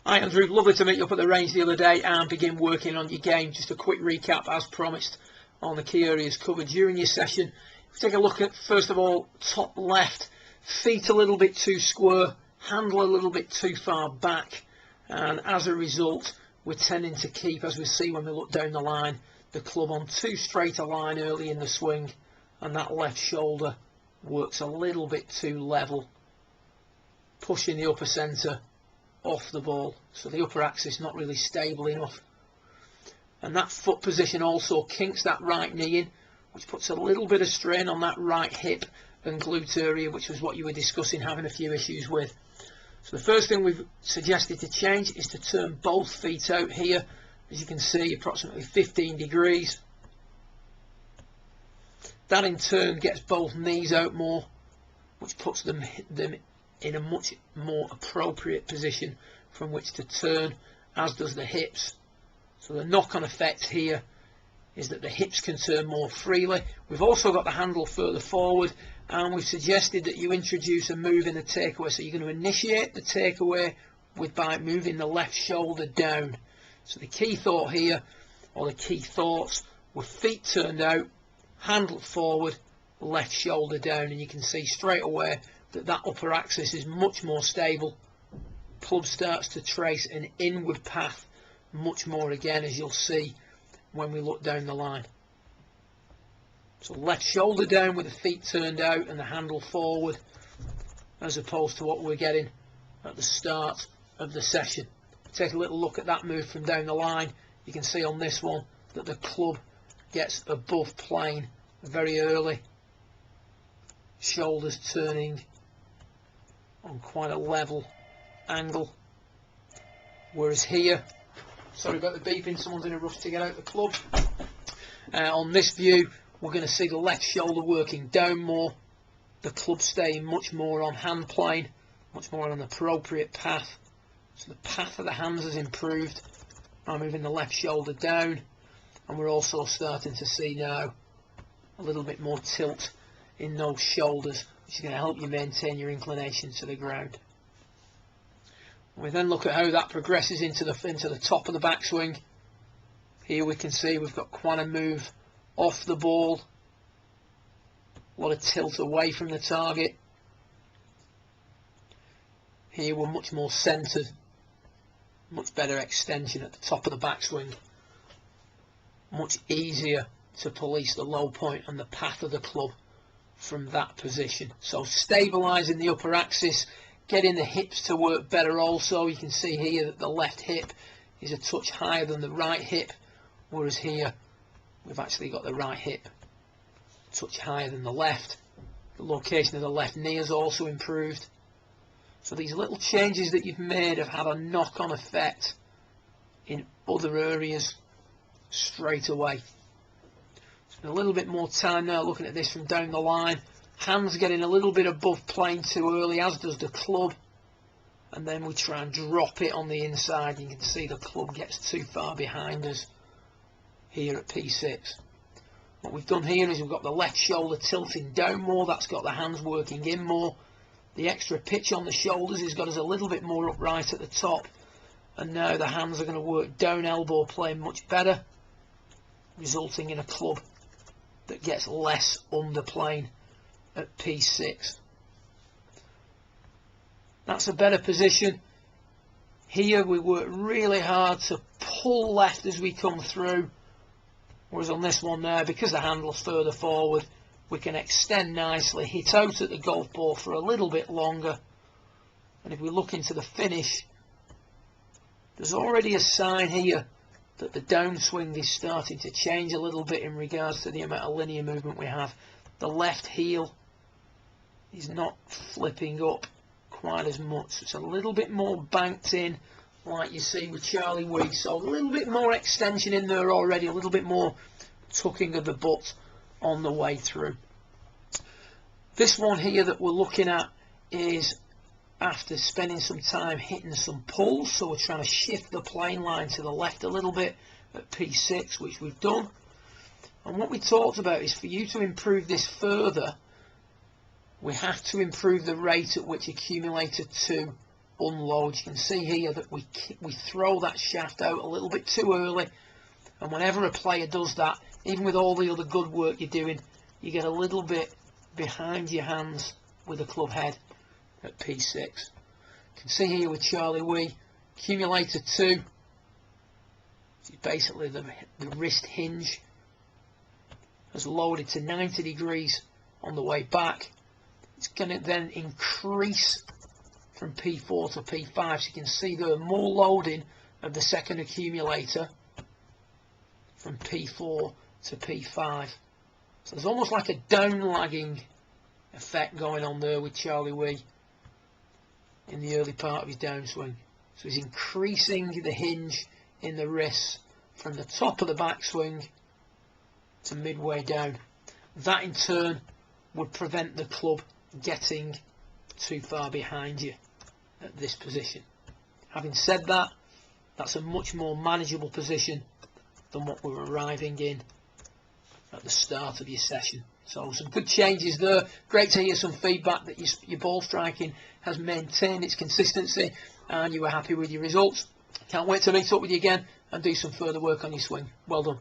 Hi Andrew, lovely to meet you up at the range the other day and begin working on your game. Just a quick recap as promised on the key areas covered during your session. Take a look at, first of all, top left, feet a little bit too square, handle a little bit too far back, and as a result we're tending to keep, as we see when we look down the line, the club on too straight a line early in the swing, and that left shoulder works a little bit too level, pushing the upper centre off the ball, so the upper axis not really stable enough, and that foot position also kinks that right knee in, which puts a little bit of strain on that right hip and glute area, which was what you were discussing having a few issues with. So the first thing we've suggested to change is to turn both feet out here, as you can see, approximately 15 degrees. That in turn gets both knees out more, which puts them in a much more appropriate position from which to turn, as does the hips. So the knock-on effect here is that the hips can turn more freely. We've also got the handle further forward, and we've suggested that you introduce a move in the takeaway. So you're going to initiate the takeaway by moving the left shoulder down. So the key thought here, or the key thoughts, were feet turned out, handle forward, left shoulder down, and you can see straight away that upper axis is much more stable. Club starts to trace an inward path much more again, as you'll see when we look down the line. So left shoulder down with the feet turned out and the handle forward, as opposed to what we're getting at the start of the session. Take a little look at that move from down the line. You can see on this one that the club gets above plane very early, shoulders turning on quite a level angle, whereas here, sorry about the beeping, someone's in a rush to get out the club. On this view we're going to see the left shoulder working down more, the club staying much more on hand plane, much more on an appropriate path. So the path of the hands has improved by moving the left shoulder down, and we're also starting to see now a little bit more tilt in those shoulders, which is going to help you maintain your inclination to the ground. We then look at how that progresses into the top of the backswing. Here we can see we've got quite a move off the ball, a lot of tilt away from the target. Here we're much more centred, much better extension at the top of the backswing, much easier to police the low point and the path of the club from that position. So stabilising the upper axis, getting the hips to work better also. You can see here that the left hip is a touch higher than the right hip, whereas here we've actually got the right hip a touch higher than the left. The location of the left knee has also improved. So these little changes that you've made have had a knock-on effect in other areas straight away. A little bit more time now looking at this from down the line. Hands getting a little bit above plane too early, as does the club, and then we try and drop it on the inside. You can see the club gets too far behind us here at P6. What we've done here is we've got the left shoulder tilting down more, that's got the hands working in more. The extra pitch on the shoulders has got us a little bit more upright at the top, and now the hands are going to work down elbow plane much better, resulting in a club that gets less under plane at P6. That's a better position. Here we work really hard to pull left as we come through, whereas on this one there, because the handle's further forward, we can extend nicely, hit out at the golf ball for a little bit longer, and if we look into the finish, there's already a sign here that the downswing is starting to change a little bit in regards to the amount of linear movement we have. The left heel is not flipping up quite as much. It's a little bit more banked in, like you see with Charlie Weed. So a little bit more extension in there already, a little bit more tucking of the butt on the way through. This one here that we're looking at is after spending some time hitting some pulls, so we're trying to shift the plane line to the left a little bit at P6, which we've done. And what we talked about is for you to improve this further, we have to improve the rate at which accumulator 2 unload. You can see here that we throw that shaft out a little bit too early, and whenever a player does that, even with all the other good work you're doing, you get a little bit behind your hands with the club head at P6. You can see here with Charlie Wee, accumulator 2, which is basically the wrist hinge, has lowered to 90 degrees on the way back. It's going to then increase from P4 to P5, so you can see there more loading of the second accumulator from P4 to P5. So there's almost like a down lagging effect going on there with Charlie Wee in the early part of his downswing. So he's increasing the hinge in the wrists from the top of the backswing to midway down. That in turn would prevent the club getting too far behind you at this position. Having said that, that's a much more manageable position than what we're arriving in at the start of your session. So some good changes there. Great to hear some feedback that your ball striking has maintained its consistency and you were happy with your results. Can't wait to meet up with you again and do some further work on your swing. Well done.